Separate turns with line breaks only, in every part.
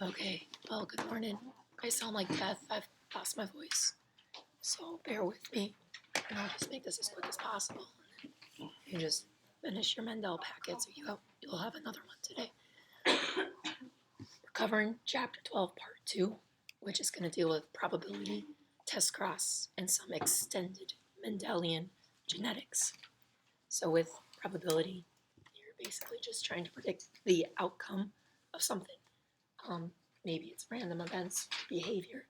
Okay, well, good morning. I sound like death. I've lost my voice. So bear with me. And I'll just make this as quick as possible. You just finish your Mendel packet so you'll have another one today. We're covering Chapter 12, Part 2, which is going to deal with probability, test cross, and some extended Mendelian genetics. So with probability, you're basically just trying to predict the outcome of something. Maybe it's random events, behavior,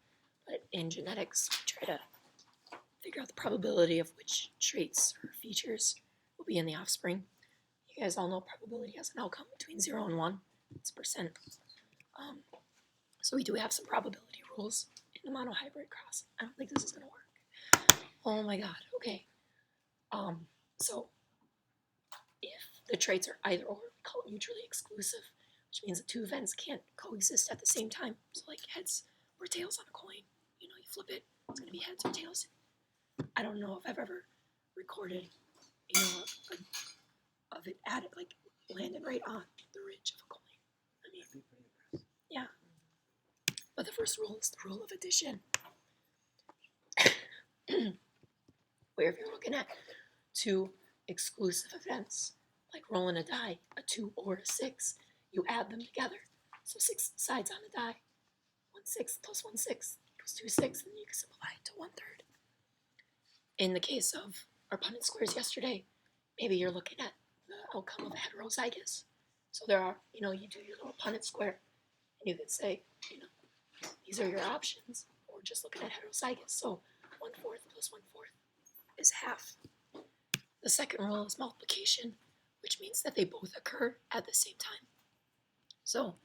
but in genetics, we try to figure out the probability of which traits or features will be in the offspring. You guys all know probability has an outcome between 0 and 1. It's percent. So we do have some probability rules in the monohybrid cross. I don't think this is going to work. Oh my god, okay. So if the traits are either or, we call it mutually exclusive, which means the two events can't coexist at the same time. So like heads or tails on a coin. You flip it, it's going to be heads or tails. I don't know if I've ever recorded, of it added, like landed right on the ridge of a coin. I mean, yeah. But the first rule is the rule of addition. Where if you're looking at two exclusive events, like rolling a die, a 2 or a 6, you add them together. So 6 sides on the die, 1/6 plus 1/6 equals 2/6, and you can simplify it to 1/3. In the case of our Punnett squares yesterday, maybe you're looking at the outcome of a heterozygous. So there are, you do your little Punnett square, and you could say, these are your options, or just looking at heterozygous. So 1/4 plus 1/4 is half. The second rule is multiplication, which means that they both occur at the same time. So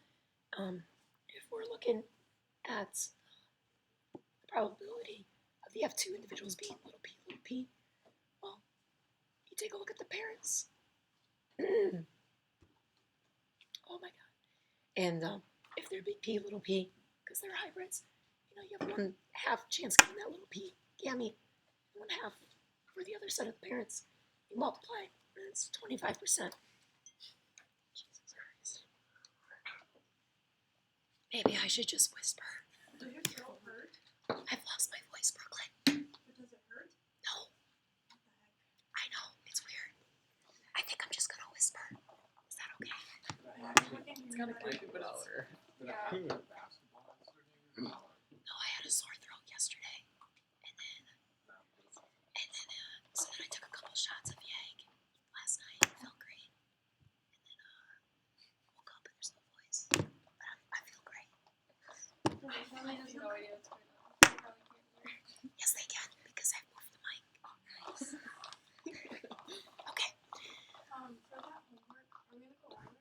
if we're looking at the probability of the F2 individuals being little p, well, you take a look at the parents. Oh my god. And if they're big P, little p, because they're hybrids, you have 1/2 chance getting that little p gamete, 1/2 for the other set of the parents. You multiply, and it's 25%. Jesus Christ. Maybe I should just whisper.
Does your throat hurt?
I've lost my voice, Brooklyn.
But does it hurt?
No.
What the heck?
I know, it's weird. I think I'm just gonna whisper. Is that okay?
It's kind of creepy, but louder. Yeah.
No, I had a sore throat yesterday, and then so then I took a couple shots of Yag last night. It felt great, and then woke up and there's no voice, but I feel great. Yes, they can because I moved the mic. Oh, nice. Okay.
For that homework, are we gonna go over?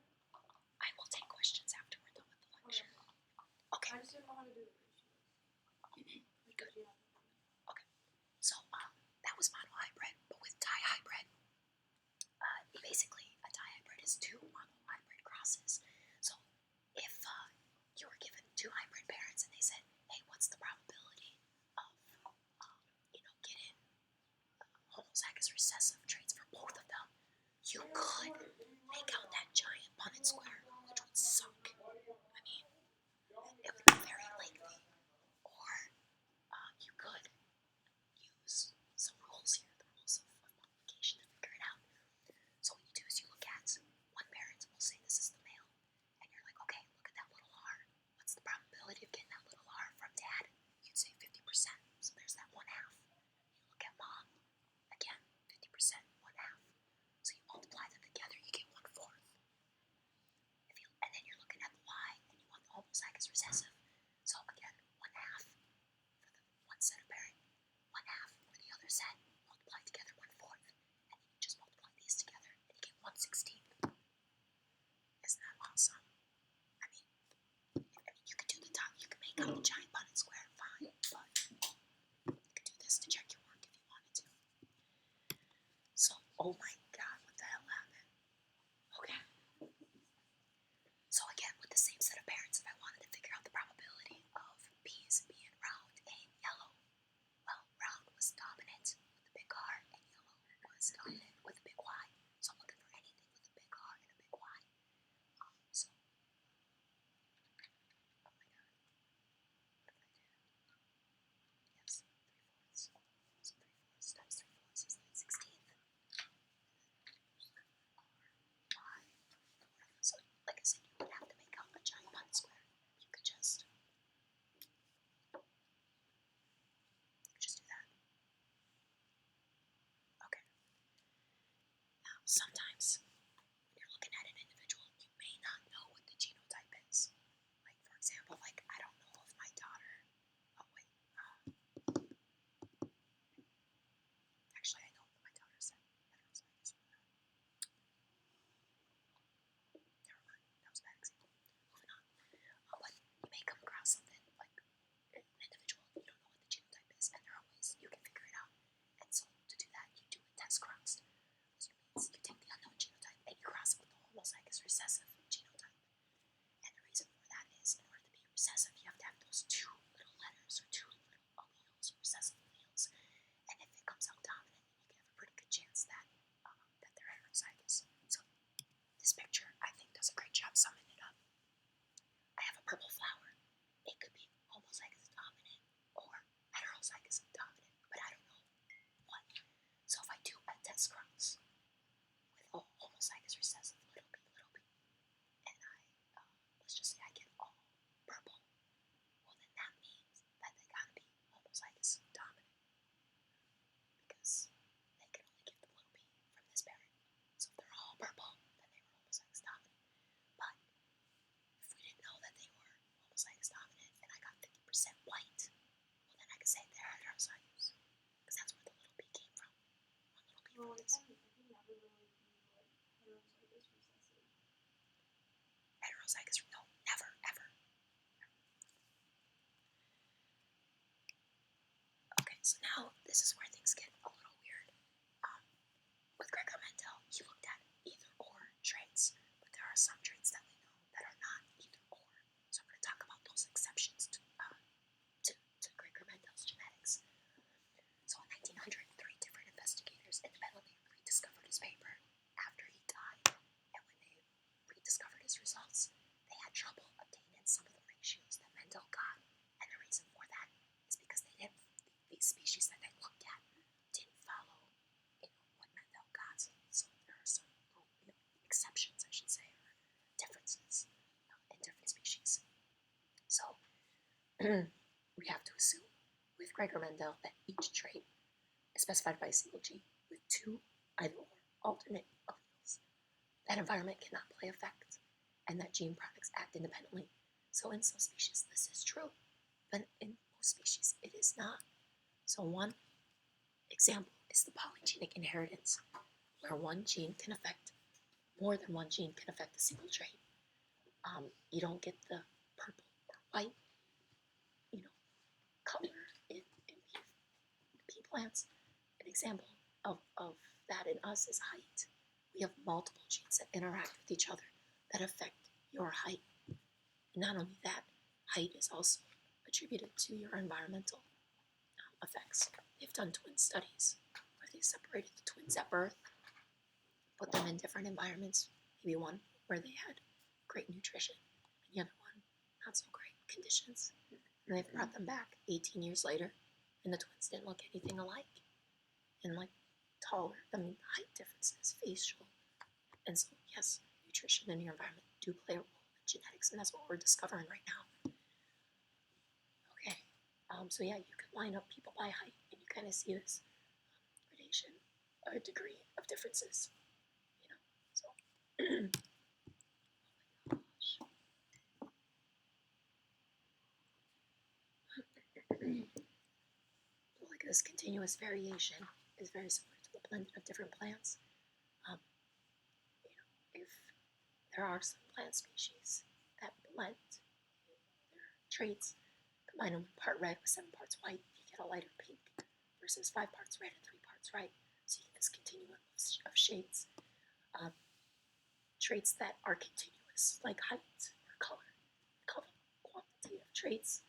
I will take questions after we're done with the lecture. Okay.
I just didn't know how to do the ratios.
Good. Okay. So that was monohybrid, but with dihybrid, basically a dihybrid is 2 monohybrid crosses. So if you were given 2 hybrid parents and they said, hey, what's the probability of getting homozygous recessive traits for both of them, you could make out that giant Punnett square, which would suck. I mean, it would be very lengthy. Or you could use some rules here, the rules of multiplication, to figure it out. So what you do is you look at one parent, we'll say this is the male, and you're like, okay, look at that little r. What's the probability of getting that little r from dad? You'd say 50%. So there's that 1/2. You look at mom, again, 50%, 1/2. So you multiply them together, you get 1/4. this picture, I think, does a great job summing it up. I have a purple flower. It could be homozygous dominant or heterozygous dominant, but I don't know what. So if I do a test cross with a homozygous recessive little p, and let's just say I get all purple, well then that means that they gotta be homozygous dominant because they can only give the little p from this parent. So if they're all purple, then they were homozygous dominant. But if we didn't know that they were homozygous dominant and I got 50% white, well then I could say they're heterozygous because that's where the little p came from. One little p from this. Heterozygous, no, never, ever. Okay, so now this is where things get a little weird. With Gregor Mendel, he looked at either or traits, but there are some traits that we know that are not either or. So I'm going to talk about those exceptions to Gregor Mendel's genetics. So in 1900, 3 different investigators independently rediscovered his paper after he died, and when they rediscovered his results, they had trouble obtaining some of the ratios that Mendel got, and the reason for that is because these species that they looked at didn't follow what Mendel got. So there are some exceptions, I should say, or differences in different species. So we have to assume with Gregor Mendel that each trait is specified by a single gene with 2 either or alternate alleles. That environment cannot play effect, and that gene products act independently. So in some species this is true, but in most species it is not. So one example is the polygenic inheritance, where one gene can affect, more than one gene can affect a single trait. You don't get the purple or white, color in pea plants. An example of that in us is height. We have multiple genes that interact with each other that affect your height. And not only that, height is also attributed to your environmental effects. They've done twin studies where they separated the twins at birth, put them in different environments, maybe one where they had great nutrition, and the other one not so great conditions. And they've brought them back 18 years later, and the twins didn't look anything alike. And taller, height differences, facial. And so, yes, nutrition and your environment do play a role in genetics, and that's what we're discovering right now. Okay, so yeah, you can line up people by height, and you kind of see this gradation, a degree of differences, so. Oh my gosh. So this continuous variation is very similar to the blending of different plants. If there are some plant species that blend their traits, combine them with part red with 7 parts white, you get a lighter pink versus 5 parts red and 3 parts white. So you get this continuum of shades. Traits that are continuous, like height or color, we call them quantitative traits.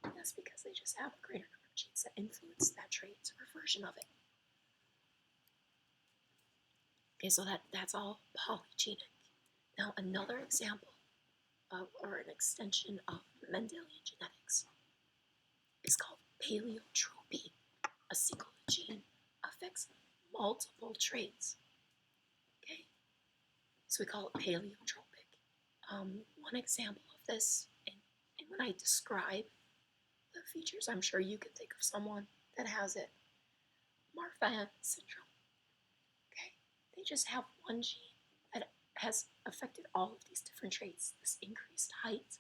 And that's because they just have a greater number of genes that influence that trait or version of it. Okay, so that's all polygenic. Now another example or an extension of Mendelian genetics is called paleotropy. A single gene affects multiple traits. Okay, so we call it paleotropic. One example of this, and when I describe the features, I'm sure you can think of someone that has it. Marfan syndrome. Okay, they just have one gene that has affected all of these different traits. This increased height,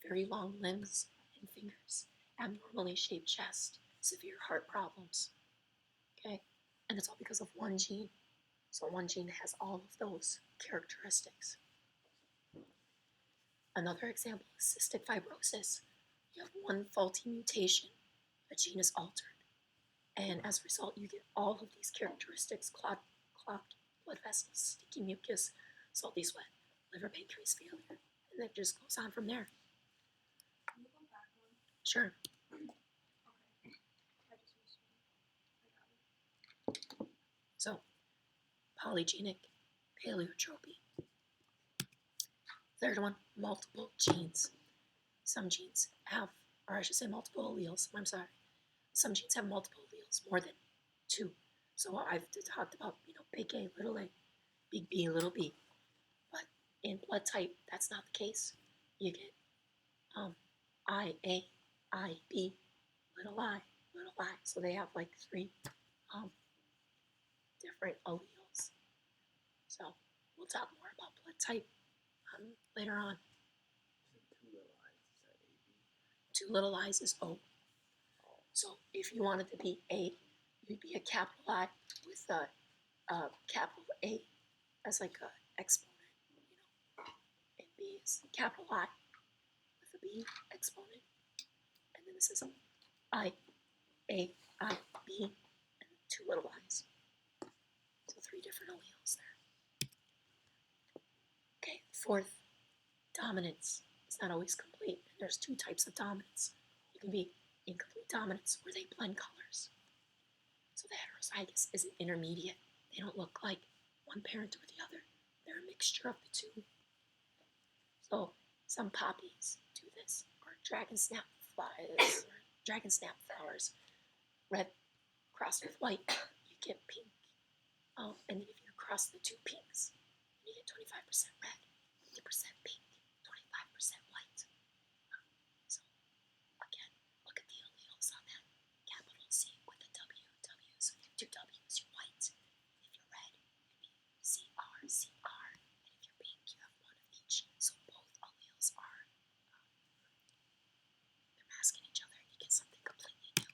very long limbs and fingers, abnormally shaped chest, severe heart problems. Okay, and it's all because of one gene. So one gene has all of those characteristics. Another example is cystic fibrosis. You have one faulty mutation, a gene is altered, and as a result you get all of these characteristics: clogged blood vessels, sticky mucus, salty sweat, liver pancreas failure, and it just goes on from there.
Can you go back one?
Sure.
Okay. I just missed one. I got it.
So, polygenic paleotropy. Third one, multiple genes. Some genes have, or I should say multiple alleles, I'm sorry. Some genes have multiple alleles, more than 2. So I've talked about, big A, little a, big B, little b. But in blood type, that's not the case. You get IA, IB, little I, little I. So they have like 3 different alleles. So we'll talk more about blood type later on. Two little i's is O. So if you wanted to be A, you'd be a capital I with a capital A as like a exponent, and B is capital I with a B exponent, and then this is I, A, I, B, and 2 little i's. So 3 different alleles there. Okay, fourth, dominance. It's not always complete. There's 2 types of dominance. You can be incomplete dominance where they blend colors. So the heterozygous is an intermediate. They don't look like one parent or the other. They're a mixture of the 2. So some poppies do this, or dragon snap flowers, red crossed with white, you get pink. And then if you cross the 2 pinks, you get 25% red, 50% pink, 25% white. So again, look at the alleles on that. Capital C with a W, W. So if you have 2 W's, you're white. If you're red, you'd be CR, CR. And if you're pink, you have 1 of each. So both alleles are, they're masking each other, and you get something completely new.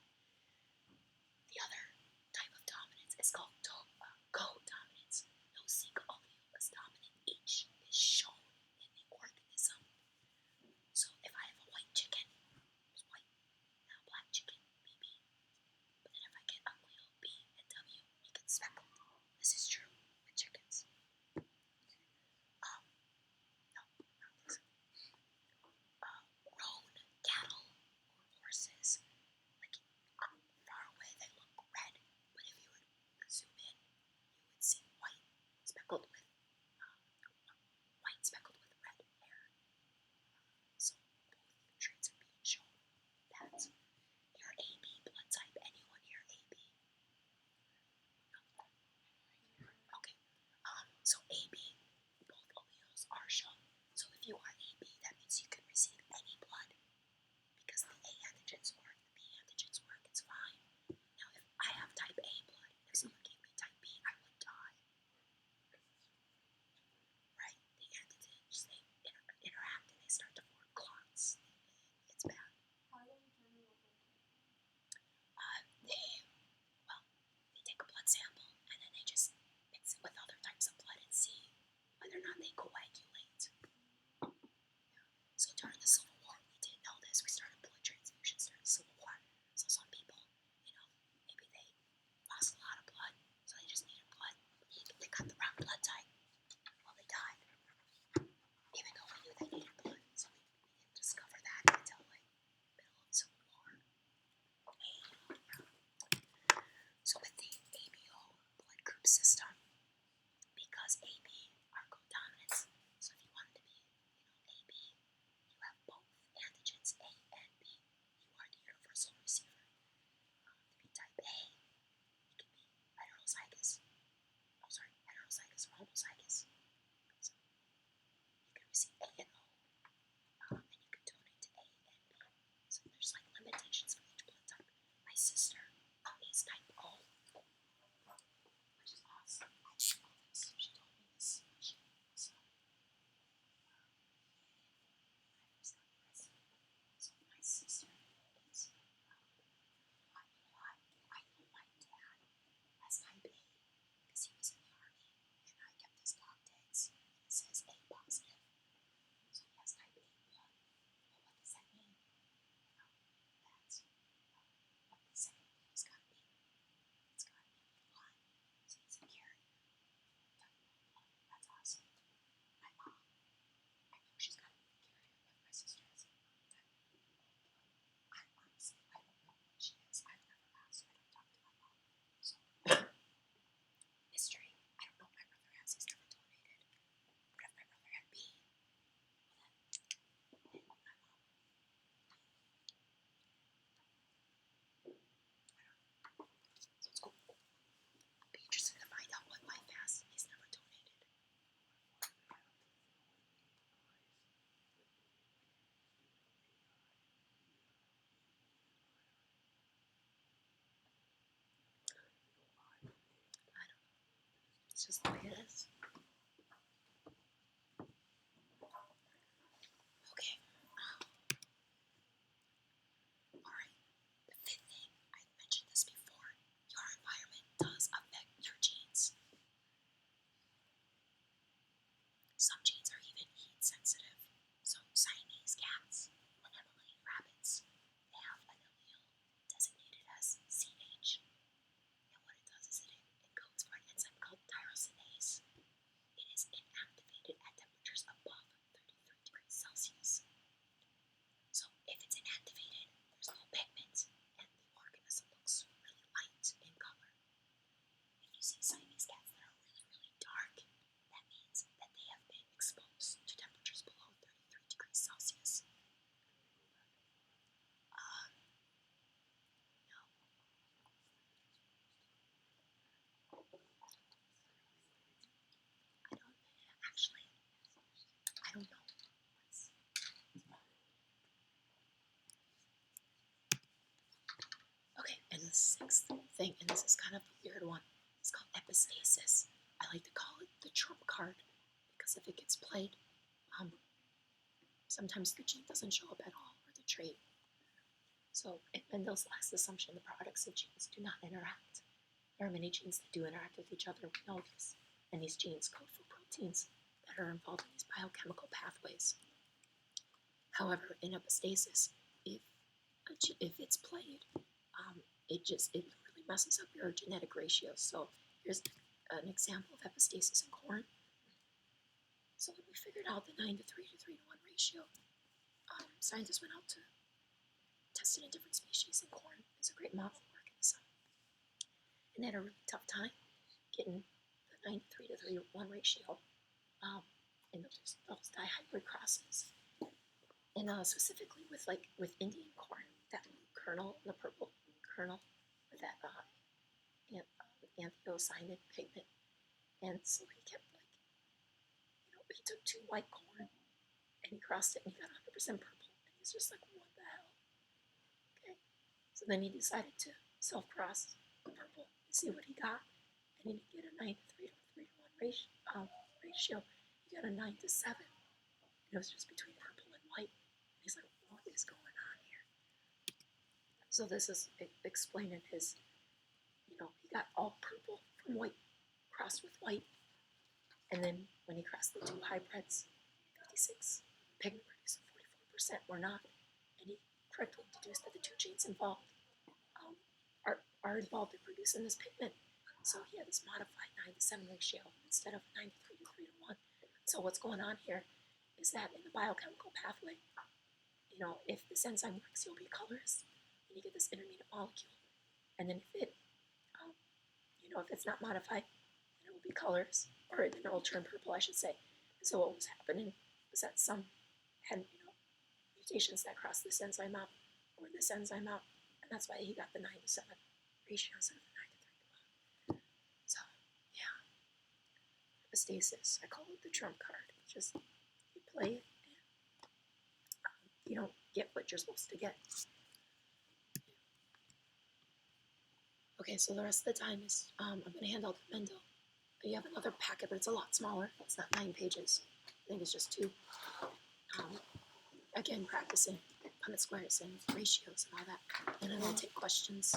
The other type of dominance is called co-dominance. No single allele is dominant. Each is shown in the organism. So It's just the way it is. Okay. Alright. The fifth thing, I mentioned this before, your environment does affect your genes. Some genes are even heat sensitive. So Siamese cats and Himalayan rabbits, they have an allele designated as CH. And what it does is it encodes for an enzyme called tyrosinase. It is inactivated at temperatures above 33 degrees Celsius. So if it's inactivated, there's no pigment, and the organism looks really light in color. If you see Siamese cats that are really, really dark, that means that they have been exposed to temperatures below 33 degrees Celsius. No. I don't know. Okay, and the sixth thing, and this is kind of a weird one, it's called epistasis. I like to call it the trump card because if it gets played, sometimes the gene doesn't show up at all, or the trait. So in Mendel's last assumption, the products of genes do not interact. There are many genes that do interact with each other, we know this, and these genes code for proteins that are involved in these biochemical pathways. However, in epistasis, if it's played, it really messes up your genetic ratios. So here's an example of epistasis in corn. So when we figured out the 9 to 3 to 3 to 1 ratio, scientists went out to test it in different species, and corn is a great model of organism. And they had a really tough time getting the 9 to 3 to 3 to 1 ratio in those dihybrid crosses. And specifically with Indian corn, that blue kernel and the purple kernel with that anthocyanin pigment. And so he kept he took 2 white corn and he crossed it and he got 100% purple. And he's just like, what the hell? Okay. So then he decided to self-cross the purple and see what he got. And he didn't get a 9 to 3 to 3 to 1 ratio. He got a 9 to 7. And it was just between purple and white. And he's like, what is going on here? So this is explaining his, he got all purple from white crossed with white. And then when he crossed the 2 hybrids, 56 pigment produced and 44% were not. And he correctly deduced that the 2 genes involved are involved in producing this pigment. So he had this modified 9 to 7 ratio instead of 9 to 3 to 3 to 1. So what's going on here is that in the biochemical pathway, if this enzyme works, you'll be colorist, and you get this intermediate molecule. And then if it's not modified, then it will be colorist, or then it will turn purple, I should say. And so what was happening was that some had, mutations that crossed this enzyme out, or this enzyme out, and that's why he got the 9 to 7 ratio instead of the 9 to 3 to 1. So, yeah. Epistasis, I call it the trump card. It's just, you play it, and you don't get what you're supposed to get. Okay, so the rest of the time is, I'm going to hand out the Mendel. You have another packet, but it's a lot smaller. It's not 9 pages. I think it's just 2. Again, practicing Punnett squares and ratios and all that. And then I'll take questions.